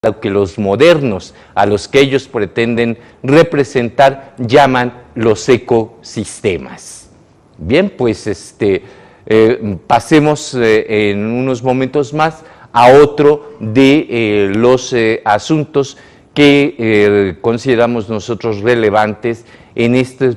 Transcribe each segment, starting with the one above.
lo que los modernos, a los que ellos pretenden representar, llaman los ecosistemas. Bien, pues pasemos en unos momentos más a otro de los asuntos que consideramos nosotros relevantes en esta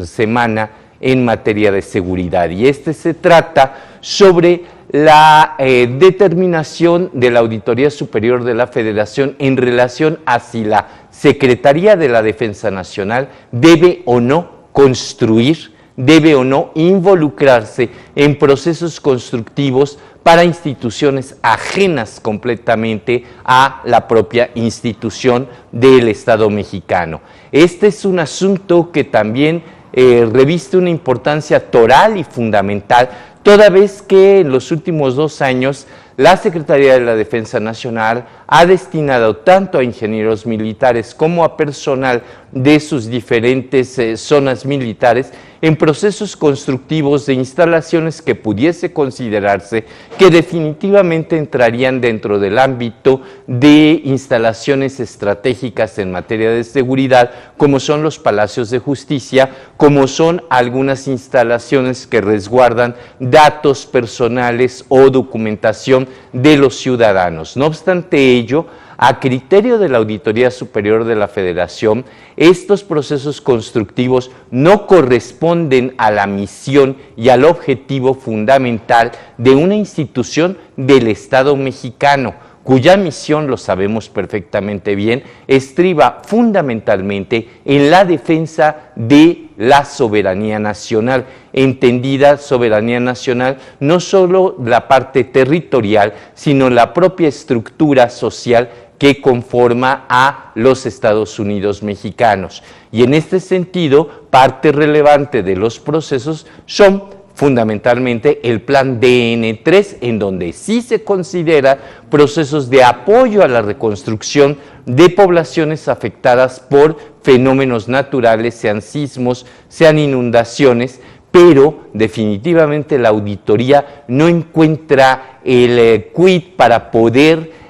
semana en materia de seguridad. Y se trata sobre la determinación de la Auditoría Superior de la Federación en relación a si la Secretaría de la Defensa Nacional debe o no construir, debe o no involucrarse en procesos constructivos para instituciones ajenas completamente a la propia institución del Estado mexicano. Este es un asunto que también reviste una importancia toral y fundamental, toda vez que en los últimos 2 años la Secretaría de la Defensa Nacional ha destinado tanto a ingenieros militares como a personal de sus diferentes zonas militares en procesos constructivos de instalaciones que pudiese considerarse que definitivamente entrarían dentro del ámbito de instalaciones estratégicas en materia de seguridad, como son los palacios de justicia, como son algunas instalaciones que resguardan datos personales o documentación de los ciudadanos. No obstante ello, a criterio de la Auditoría Superior de la Federación, estos procesos constructivos no corresponden a la misión y al objetivo fundamental de una institución del Estado mexicano, cuya misión, lo sabemos perfectamente bien, estriba fundamentalmente en la defensa de la soberanía nacional, entendida soberanía nacional no solo la parte territorial, sino la propia estructura social que conforma a los Estados Unidos mexicanos. Y en este sentido, parte relevante de los procesos son fundamentalmente el plan DN3, en donde sí se considera procesos de apoyo a la reconstrucción de poblaciones afectadas por fenómenos naturales, sean sismos, sean inundaciones, pero definitivamente la auditoría no encuentra el quid para poder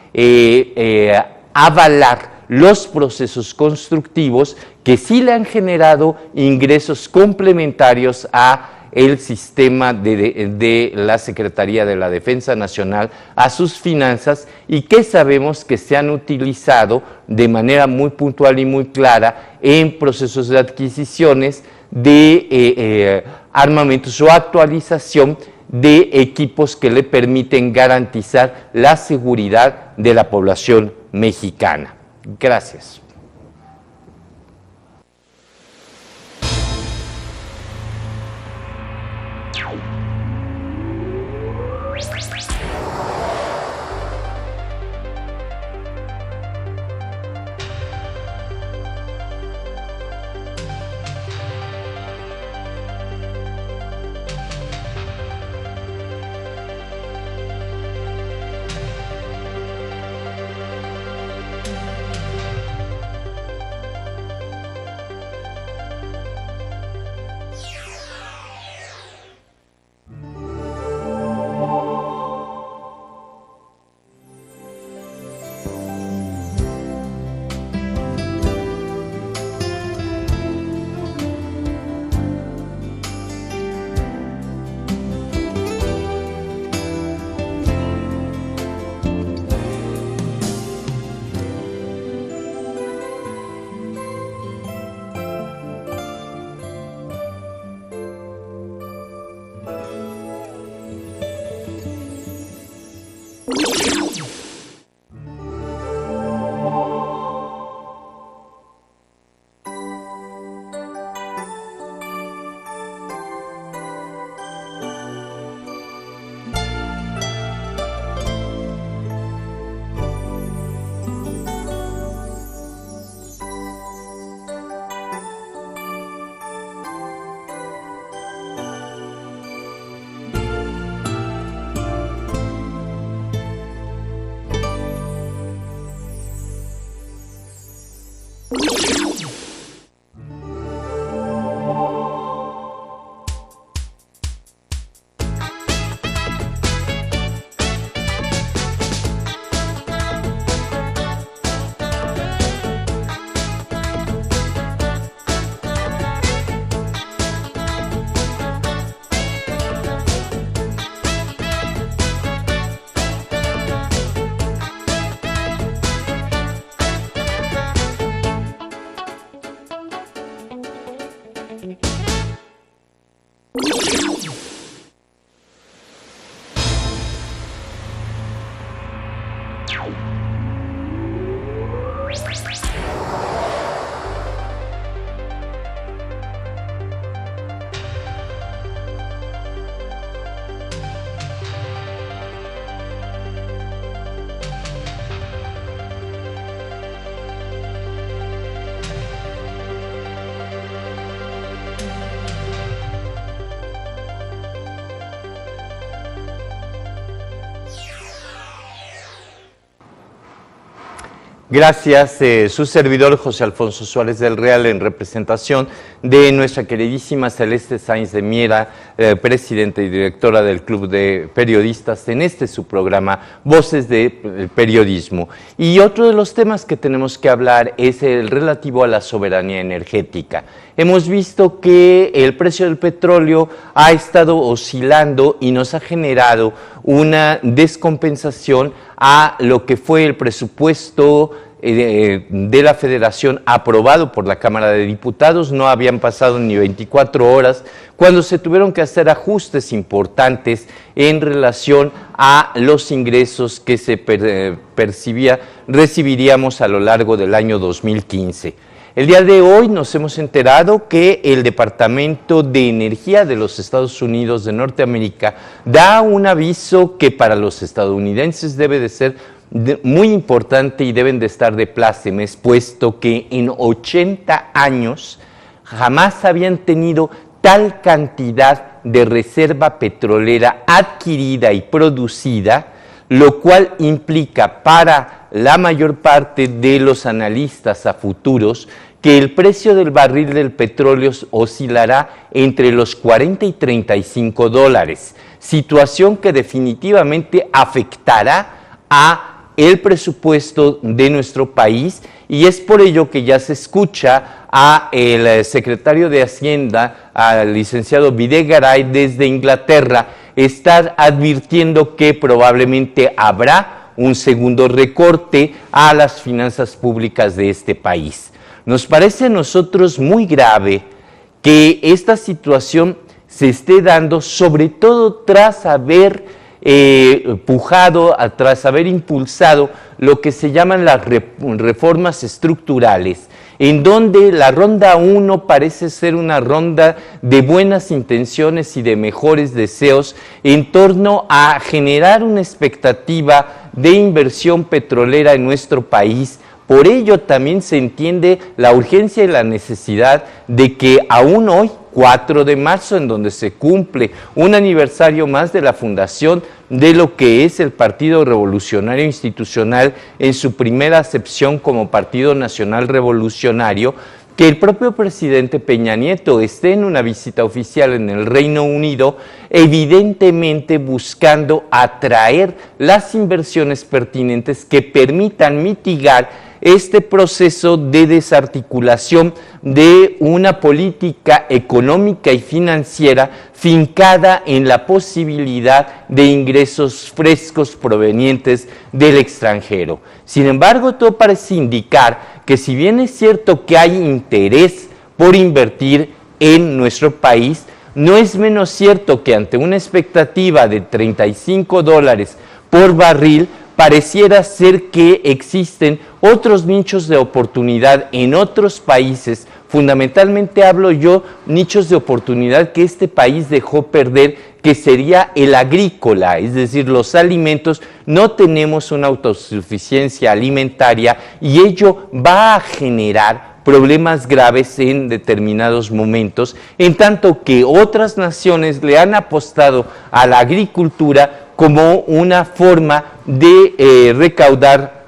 avalar los procesos constructivos que sí le han generado ingresos complementarios a el sistema de la Secretaría de la Defensa Nacional, a sus finanzas, y que sabemos que se han utilizado de manera muy puntual y muy clara en procesos de adquisiciones de armamentos o actualización de equipos que le permiten garantizar la seguridad de la población mexicana. Gracias. Gracias, su servidor José Alfonso Suárez del Real, en representación de nuestra queridísima Celeste Sáenz de Miera, presidenta y directora del Club de Periodistas, en su programa Voces de Periodismo. Y otro de los temas que tenemos que hablar es el relativo a la soberanía energética. Hemos visto que el precio del petróleo ha estado oscilando y nos ha generado una descompensación a lo que fue el presupuesto de la Federación aprobado por la Cámara de Diputados. No habían pasado ni 24 horas cuando se tuvieron que hacer ajustes importantes en relación a los ingresos que se recibiríamos a lo largo del año 2015. El día de hoy nos hemos enterado que el Departamento de Energía de los Estados Unidos de Norteamérica da un aviso que para los estadounidenses debe de ser muy importante y deben de estar de plácemes, puesto que en 80 años jamás habían tenido tal cantidad de reserva petrolera adquirida y producida, lo cual implica para la mayor parte de los analistas a futuros que el precio del barril del petróleo oscilará entre los 40 y 35 dólares, situación que definitivamente afectará a el presupuesto de nuestro país, y es por ello que ya se escucha a el secretario de Hacienda, al licenciado Videgaray, desde Inglaterra, estar advirtiendo que probablemente habrá un segundo recorte a las finanzas públicas de este país. Nos parece a nosotros muy grave que esta situación se esté dando, sobre todo tras haber tras haber impulsado lo que se llaman las reformas estructurales, en donde la ronda 1 parece ser una ronda de buenas intenciones y de mejores deseos en torno a generar una expectativa de inversión petrolera en nuestro país. Por ello también se entiende la urgencia y la necesidad de que aún hoy, 4 de marzo, en donde se cumple un aniversario más de la fundación de lo que es el Partido Revolucionario Institucional en su primera acepción como Partido Nacional Revolucionario, que el propio presidente Peña Nieto esté en una visita oficial en el Reino Unido, evidentemente buscando atraer las inversiones pertinentes que permitan mitigar este proceso de desarticulación de una política económica y financiera fincada en la posibilidad de ingresos frescos provenientes del extranjero. Sin embargo, todo parece indicar que, si bien es cierto que hay interés por invertir en nuestro país, no es menos cierto que ante una expectativa de 35 dólares por barril, pareciera ser que existen otros nichos de oportunidad en otros países. Fundamentalmente hablo yo nichos de oportunidad que este país dejó perder, que sería el agrícola, es decir, los alimentos. No tenemos una autosuficiencia alimentaria y ello va a generar problemas graves en determinados momentos, en tanto que otras naciones le han apostado a la agricultura como una forma de recaudar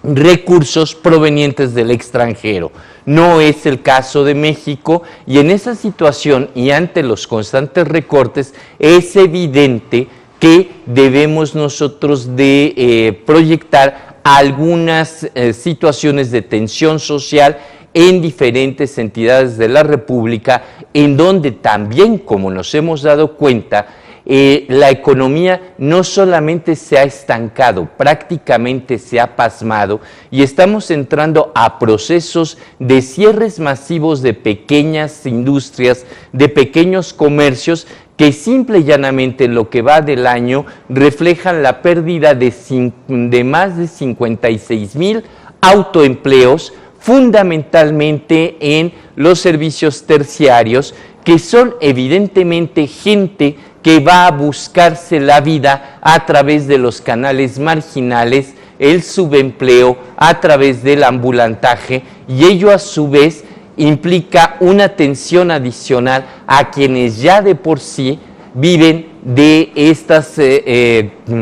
recursos provenientes del extranjero. No es el caso de México, y en esa situación y ante los constantes recortes es evidente que debemos nosotros de proyectar algunas situaciones de tensión social en diferentes entidades de la República, en donde también, como nos hemos dado cuenta, la economía no solamente se ha estancado, prácticamente se ha pasmado, y estamos entrando a procesos de cierres masivos de pequeñas industrias, de pequeños comercios, que simple y llanamente en lo que va del año reflejan la pérdida de más de 56,000 autoempleos, fundamentalmente en los servicios terciarios, que son evidentemente gente que va a buscarse la vida a través de los canales marginales, el subempleo, a través del ambulantaje, y ello a su vez implica una tensión adicional a quienes ya de por sí viven de estos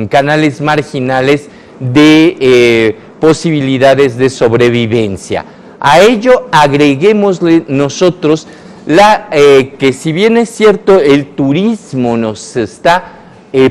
canales marginales de posibilidades de sobrevivencia. A ello agreguémosle nosotros que si bien es cierto el turismo nos está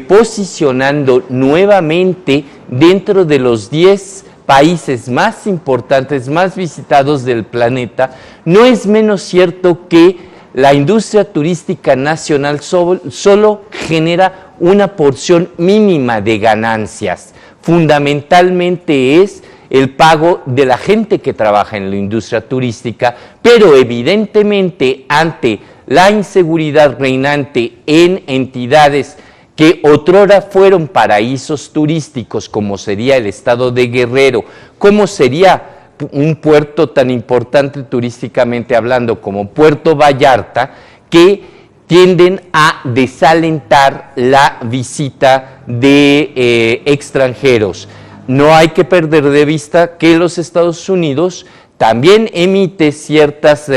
posicionando nuevamente dentro de los 10 países más importantes, más visitados del planeta, no es menos cierto que la industria turística nacional solo genera una porción mínima de ganancias. Fundamentalmente es el pago de la gente que trabaja en la industria turística, pero evidentemente ante la inseguridad reinante en entidades que otrora fueron paraísos turísticos, como sería el estado de Guerrero, como sería un puerto tan importante turísticamente hablando como Puerto Vallarta, que tienden a desalentar la visita de extranjeros. No hay que perder de vista que los Estados Unidos también emite ciertas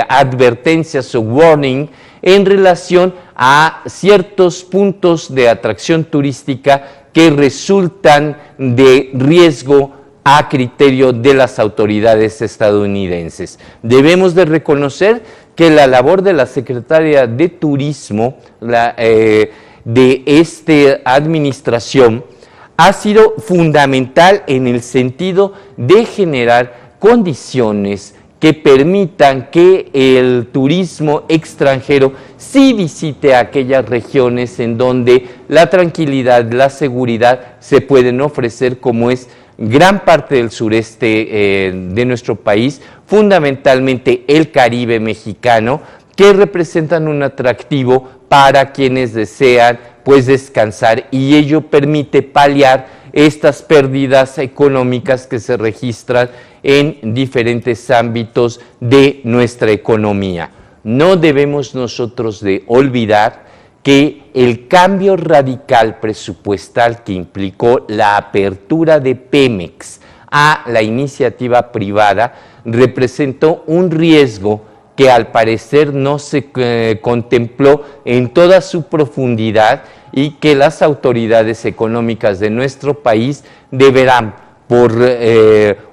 advertencias o warning en relación a ciertos puntos de atracción turística que resultan de riesgo a criterio de las autoridades estadounidenses. Debemos de reconocer que la labor de la Secretaría de Turismo de esta administración ha sido fundamental en el sentido de generar condiciones que permitan que el turismo extranjero sí visite aquellas regiones en donde la tranquilidad, la seguridad se pueden ofrecer, como es gran parte del sureste de nuestro país, fundamentalmente el Caribe mexicano, que representan un atractivo para quienes desean pues descansar, y ello permite paliar estas pérdidas económicas que se registran en diferentes ámbitos de nuestra economía. No debemos nosotros de olvidar que el cambio radical presupuestal que implicó la apertura de Pemex a la iniciativa privada representó un riesgo que al parecer no se contempló en toda su profundidad, y que las autoridades económicas de nuestro país deberán por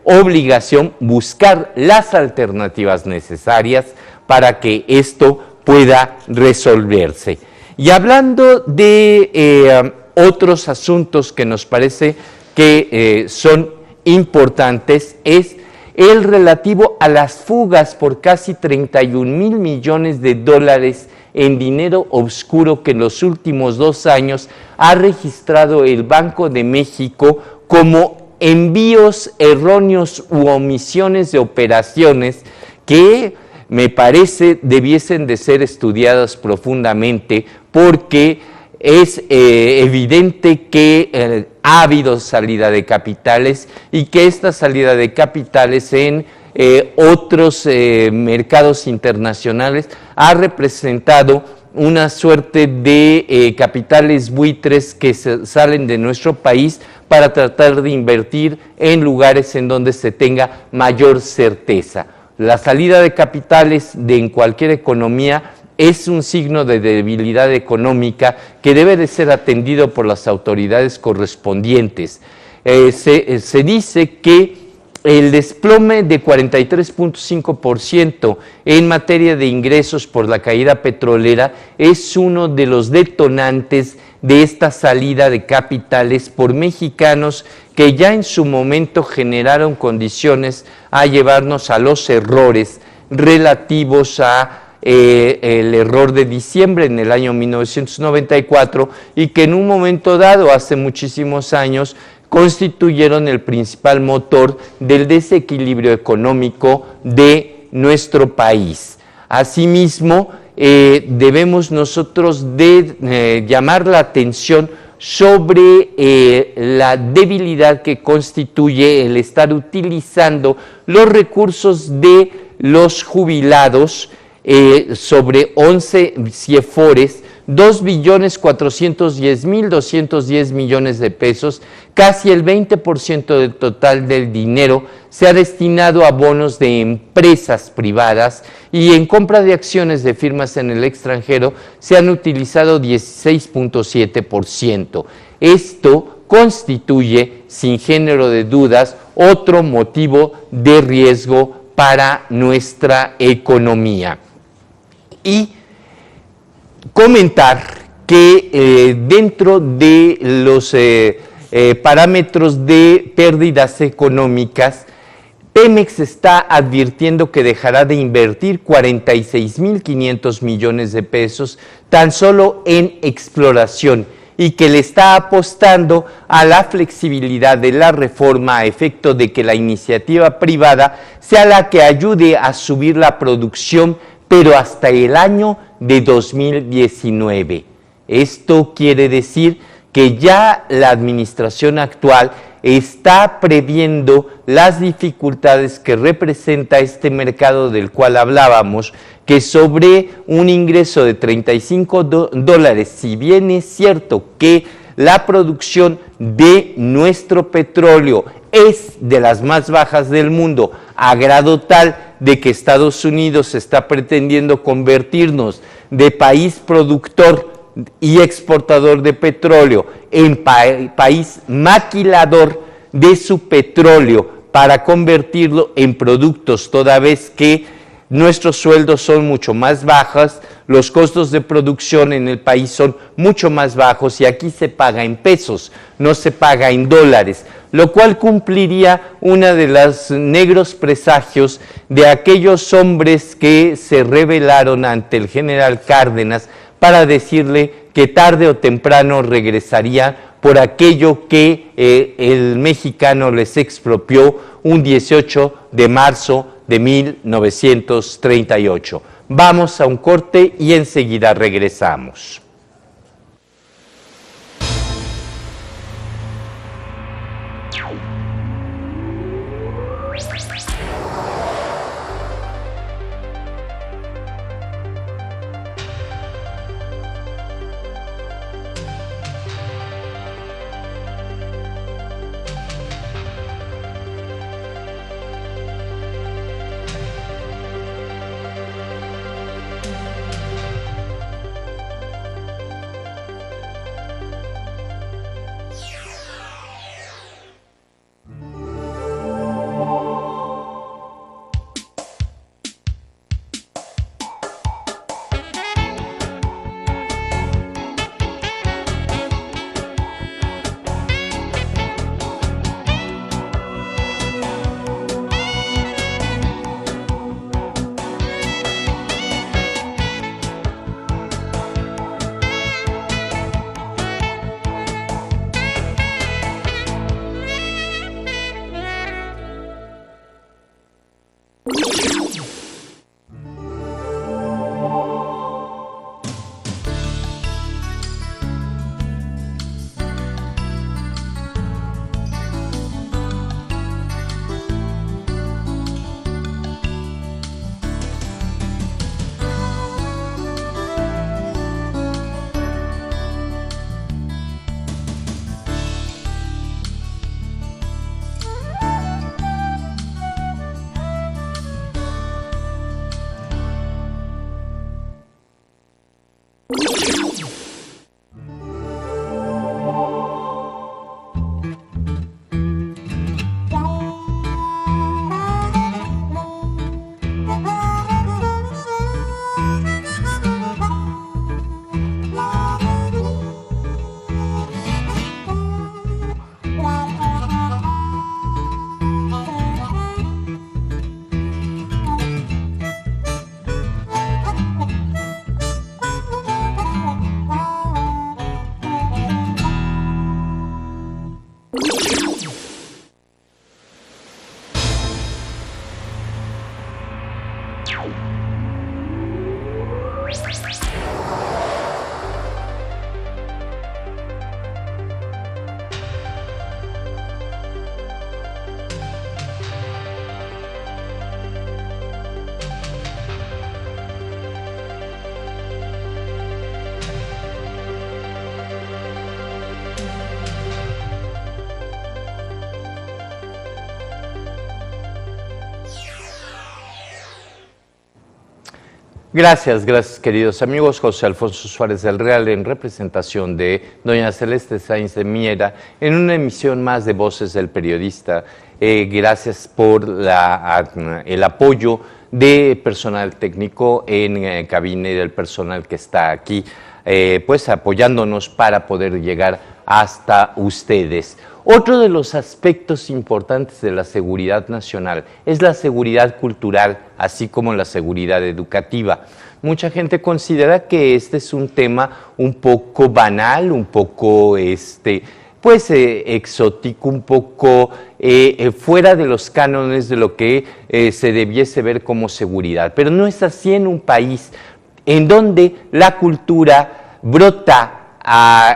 obligación buscar las alternativas necesarias para que esto pueda resolverse. Y hablando de otros asuntos que nos parece que son importantes, es el relativo a las fugas por casi 31,000 millones de dólares en dinero oscuro que en los últimos 2 años ha registrado el Banco de México como envíos erróneos u omisiones de operaciones que me parece debiesen de ser estudiadas profundamente, porque es evidente que ha habido salida de capitales, y que esta salida de capitales en otros mercados internacionales ha representado una suerte de capitales buitres que salen de nuestro país para tratar de invertir en lugares en donde se tenga mayor certeza. La salida de capitales en cualquier economía es un signo de debilidad económica que debe de ser atendido por las autoridades correspondientes. Se dice que el desplome de 43.5% en materia de ingresos por la caída petrolera es uno de los detonantes de esta salida de capitales por mexicanos que ya en su momento generaron condiciones a llevarnos a los errores relativos a el error de diciembre en el año 1994, y que en un momento dado, hace muchísimos años, constituyeron el principal motor del desequilibrio económico de nuestro país. Asimismo, debemos nosotros de llamar la atención sobre la debilidad que constituye el estar utilizando los recursos de los jubilados sobre 11 CIEFORES, 2.410.210 millones de pesos, casi el 20% del total del dinero se ha destinado a bonos de empresas privadas, y en compra de acciones de firmas en el extranjero se han utilizado 16.7%. Esto constituye, sin género de dudas, otro motivo de riesgo para nuestra economía. Y comentar que dentro de los parámetros de pérdidas económicas, Pemex está advirtiendo que dejará de invertir 46.500 millones de pesos tan solo en exploración y que le está apostando a la flexibilidad de la reforma a efecto de que la iniciativa privada sea la que ayude a subir la producción, pero hasta el año de 2019. Esto quiere decir que ya la administración actual está previendo las dificultades que representa este mercado del cual hablábamos, que sobre un ingreso de $35, si bien es cierto que la producción de nuestro petróleo es de las más bajas del mundo, a grado tal de que Estados Unidos está pretendiendo convertirnos de país productor y exportador de petróleo en país maquilador de su petróleo para convertirlo en productos, toda vez que nuestros sueldos son mucho más bajos, los costos de producción en el país son mucho más bajos y aquí se paga en pesos, no se paga en dólares, lo cual cumpliría una de los negros presagios de aquellos hombres que se rebelaron ante el general Cárdenas para decirle que tarde o temprano regresaría por aquello que el mexicano les expropió un 18 de marzo de 1938. Vamos a un corte y enseguida regresamos. Gracias queridos amigos. José Alfonso Suárez del Real en representación de doña Celeste Sáenz de Miera en una emisión más de Voces del Periodista. Gracias por el apoyo de personal técnico en cabina y del personal que está aquí pues apoyándonos para poder llegar hasta ustedes. Otro de los aspectos importantes de la seguridad nacional es la seguridad cultural, así como la seguridad educativa. Mucha gente considera que este es un tema un poco banal, un poco exótico, un poco fuera de los cánones de lo que se debiese ver como seguridad. Pero no es así en un país en donde la cultura brota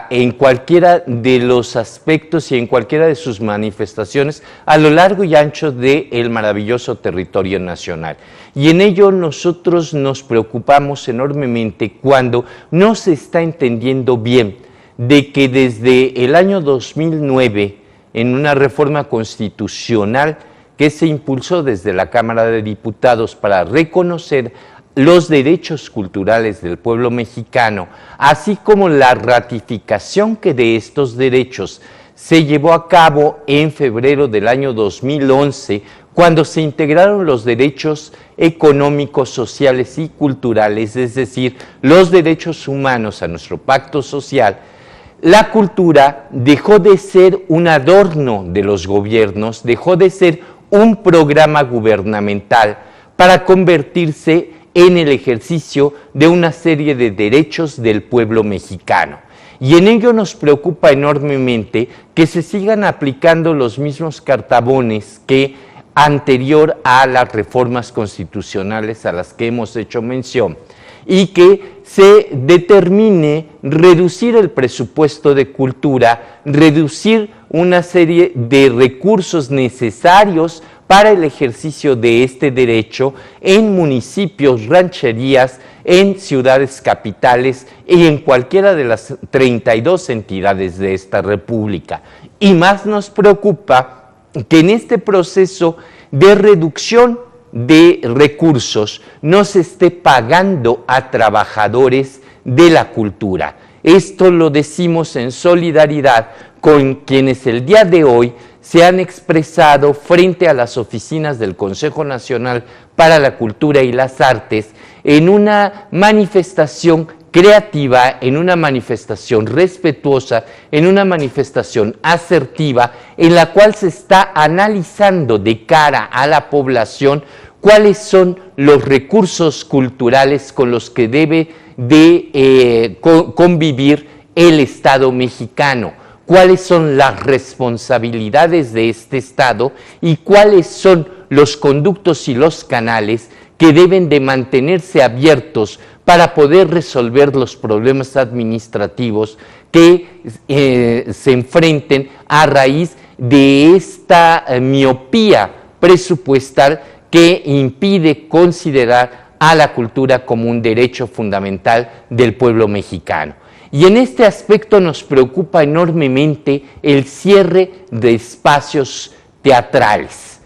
en cualquiera de los aspectos y en cualquiera de sus manifestaciones a lo largo y ancho del maravilloso territorio nacional. Y en ello nosotros nos preocupamos enormemente cuando no se está entendiendo bien de que desde el año 2009, en una reforma constitucional que se impulsó desde la Cámara de Diputados para reconocer los derechos culturales del pueblo mexicano, así como la ratificación que de estos derechos se llevó a cabo en febrero del año 2011, cuando se integraron los derechos económicos, sociales y culturales, es decir, los derechos humanos a nuestro pacto social. La cultura dejó de ser un adorno de los gobiernos, dejó de ser un programa gubernamental para convertirse en el ejercicio de una serie de derechos del pueblo mexicano. Y en ello nos preocupa enormemente que se sigan aplicando los mismos cartabones que anterior a las reformas constitucionales a las que hemos hecho mención, y que se determine reducir el presupuesto de cultura, reducir una serie de recursos necesarios para el ejercicio de este derecho en municipios, rancherías, en ciudades capitales y en cualquiera de las 32 entidades de esta república. Y más nos preocupa que en este proceso de reducción de recursos no se esté pagando a trabajadores de la cultura. Esto lo decimos en solidaridad con quienes el día de hoy se han expresado frente a las oficinas del Consejo Nacional para la Cultura y las Artes en una manifestación creativa, en una manifestación respetuosa, en una manifestación asertiva, en la cual se está analizando de cara a la población cuáles son los recursos culturales con los que debe de convivir el Estado mexicano, cuáles son las responsabilidades de este Estado y cuáles son los conductos y los canales que deben de mantenerse abiertos para poder resolver los problemas administrativos que se enfrenten a raíz de esta miopía presupuestal que impide considerar a la cultura como un derecho fundamental del pueblo mexicano. Y en este aspecto nos preocupa enormemente el cierre de espacios teatrales.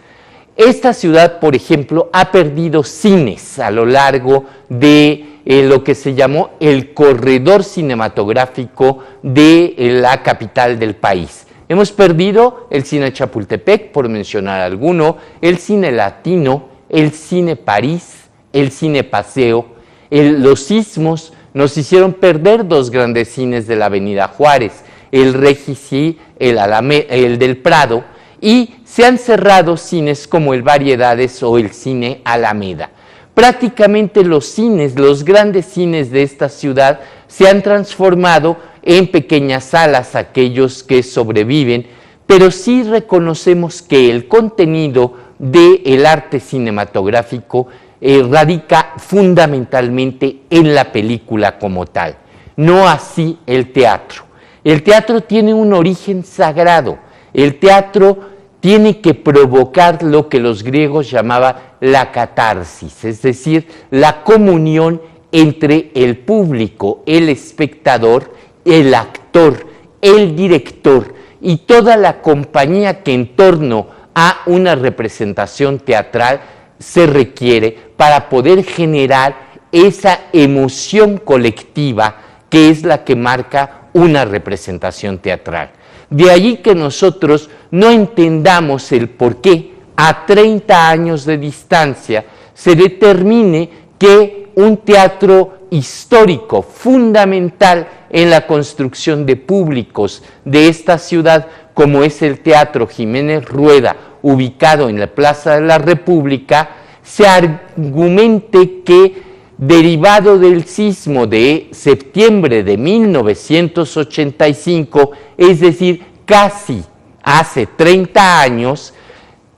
Esta ciudad, por ejemplo, ha perdido cines a lo largo de lo que se llamó el corredor cinematográfico de la capital del país. Hemos perdido el Cine Chapultepec, por mencionar alguno, el Cine Latino, el Cine París, el Cine Paseo, los Istmos nos hicieron perder dos grandes cines de la Avenida Juárez, el Regis, el del Prado, y se han cerrado cines como el Variedades o el Cine Alameda. Prácticamente los cines, los grandes cines de esta ciudad se han transformado en pequeñas salas, aquellos que sobreviven, pero sí reconocemos que el contenido del arte cinematográfico radica fundamentalmente en la película como tal, no así el teatro. El teatro tiene un origen sagrado, el teatro tiene que provocar lo que los griegos llamaban la catarsis, es decir, la comunión entre el público, el espectador, el actor, el director y toda la compañía que en torno a una representación teatral se requiere para poder generar esa emoción colectiva que es la que marca una representación teatral. De allí que nosotros no entendamos el por qué a 30 años de distancia se determine que un teatro histórico fundamental en la construcción de públicos de esta ciudad, como es el Teatro Jiménez Rueda, ubicado en la Plaza de la República, se argumente que, derivado del sismo de septiembre de 1985, es decir, casi hace 30 años,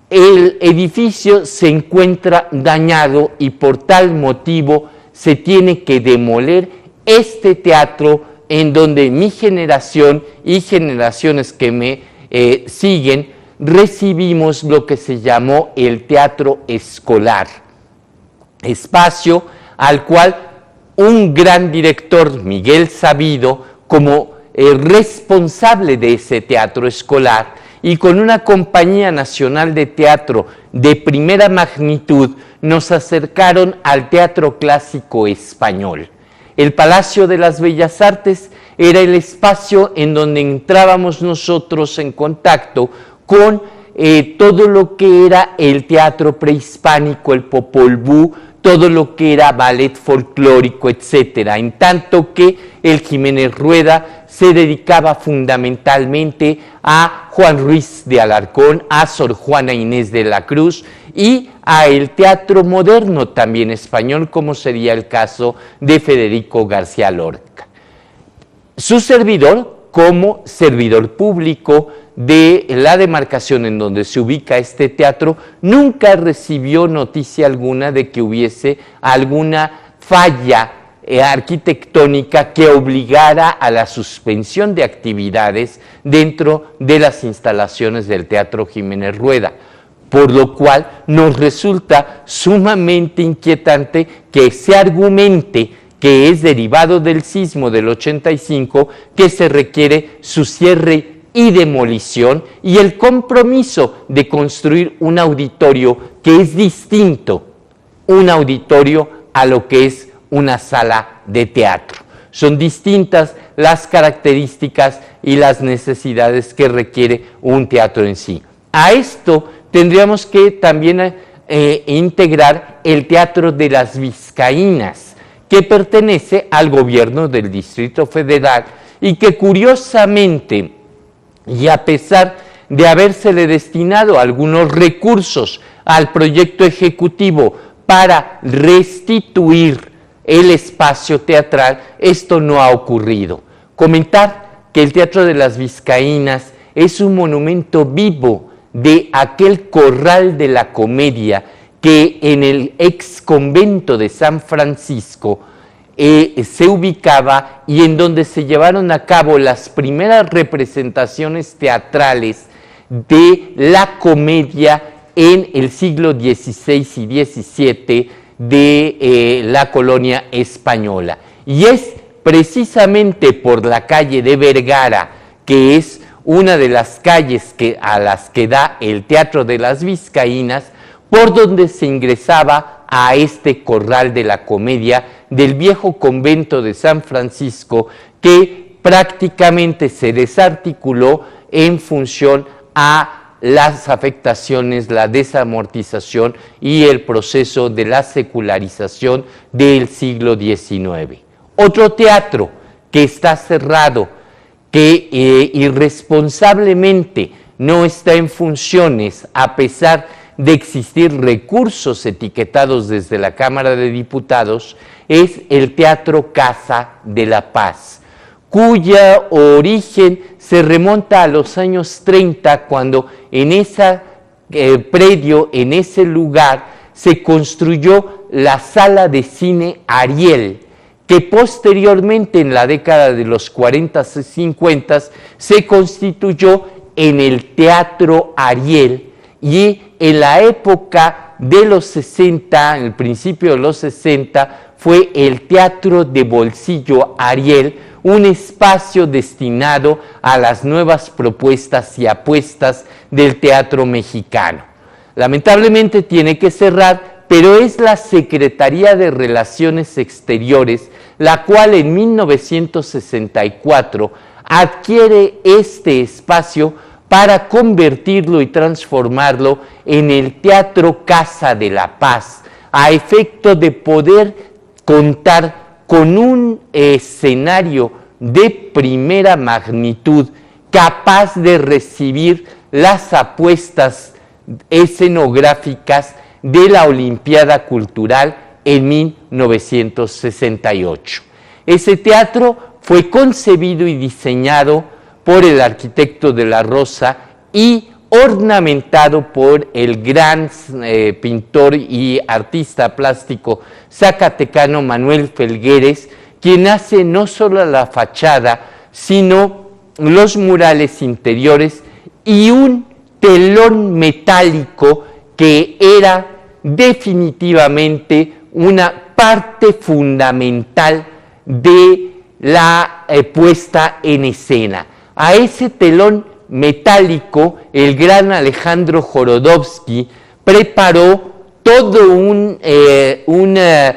el edificio se encuentra dañado y por tal motivo se tiene que demoler este teatro en donde mi generación y generaciones que me siguen recibimos lo que se llamó el teatro escolar, espacio al cual un gran director, Miguel Sabido, como responsable de ese teatro escolar y con una compañía nacional de teatro de primera magnitud, nos acercaron al teatro clásico español. El Palacio de las Bellas Artes era el espacio en donde entrábamos nosotros en contacto con todo lo que era el teatro prehispánico, el Popol Vuh, todo lo que era ballet folclórico, etcétera, en tanto que el Jiménez Rueda se dedicaba fundamentalmente a Juan Ruiz de Alarcón, a Sor Juana Inés de la Cruz y a el teatro moderno también español, como sería el caso de Federico García Lorca. Su servidor, como servidor público de la demarcación en donde se ubica este teatro, nunca recibió noticia alguna de que hubiese alguna falla arquitectónica que obligara a la suspensión de actividades dentro de las instalaciones del Teatro Jiménez Rueda, por lo cual nos resulta sumamente inquietante que se argumente que es derivado del sismo del 85, que se requiere su cierre y demolición y el compromiso de construir un auditorio que es distinto, un auditorio a lo que es una sala de teatro. Son distintas las características y las necesidades que requiere un teatro en sí. A esto tendríamos que también integrar el Teatro de las Vizcaínas, que pertenece al gobierno del Distrito Federal y que curiosamente, y a pesar de habérsele destinado algunos recursos al proyecto ejecutivo para restituir el espacio teatral, esto no ha ocurrido. Comentar que el Teatro de las Vizcaínas es un monumento vivo de aquel corral de la comedia que en el ex convento de San Francisco se ubicaba y en donde se llevaron a cabo las primeras representaciones teatrales de la comedia en el siglo XVI y XVII de la colonia española. Y es precisamente por la calle de Vergara, que es una de las calles a las que da el Teatro de las Vizcaínas, por donde se ingresaba a este corral de la comedia del viejo convento de San Francisco, que prácticamente se desarticuló en función a las afectaciones, la desamortización y el proceso de la secularización del siglo XIX. Otro teatro que está cerrado, que irresponsablemente no está en funciones a pesar de existir recursos etiquetados desde la Cámara de Diputados, es el Teatro Casa de la Paz, cuyo origen se remonta a los años 30, cuando en ese predio, en ese lugar, se construyó la Sala de Cine Ariel, que posteriormente, en la década de los 40 y 50, se constituyó en el Teatro Ariel, y en la época de los 60, en el principio de los 60, fue el Teatro de Bolsillo Ariel, un espacio destinado a las nuevas propuestas y apuestas del teatro mexicano. Lamentablemente tiene que cerrar pero es la Secretaría de Relaciones Exteriores la cual en 1964 adquiere este espacio para convertirlo y transformarlo en el Teatro Casa de la Paz, a efecto de poder contar con un escenario de primera magnitud capaz de recibir las apuestas escenográficas de la Olimpiada Cultural en 1968. Ese teatro fue concebido y diseñado por el arquitecto de la Rosa y ornamentado por el gran pintor y artista plástico zacatecano Manuel Felgueres, quien hace no solo la fachada, sino los murales interiores y un telón metálico que era definitivamente una parte fundamental de la puesta en escena. A ese telón metálico, el gran Alejandro Jorodowski preparó toda una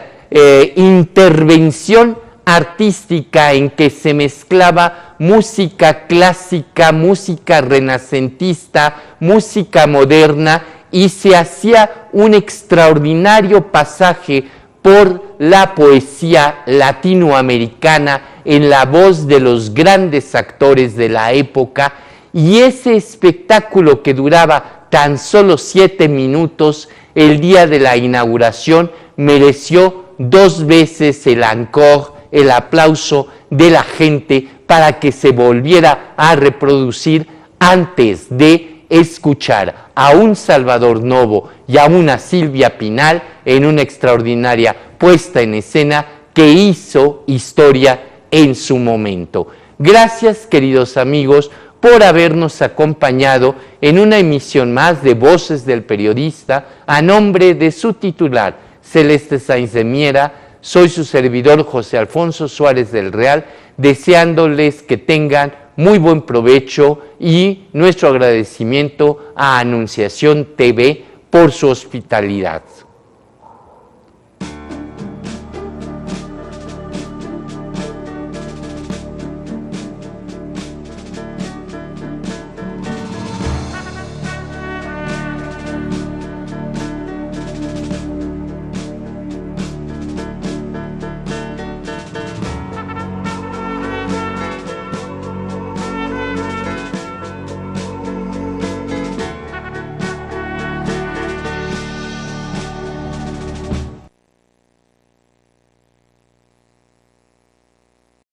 intervención artística en que se mezclaba música clásica, música renacentista, música moderna, y se hacía un extraordinario pasaje por la poesía latinoamericana en la voz de los grandes actores de la época, y ese espectáculo que duraba tan solo 7 minutos el día de la inauguración mereció 2 veces el encore, el aplauso de la gente para que se volviera a reproducir antes de escuchar a un Salvador Novo y a una Silvia Pinal en una extraordinaria puesta en escena que hizo historia en su momento. Gracias, queridos amigos, por habernos acompañado en una emisión más de Voces del Periodista. A nombre de su titular, Celeste Sáenz de Miera, soy su servidor José Alfonso Suárez del Real, deseándoles que tengan muy buen provecho y nuestro agradecimiento a Anunciación TV por su hospitalidad.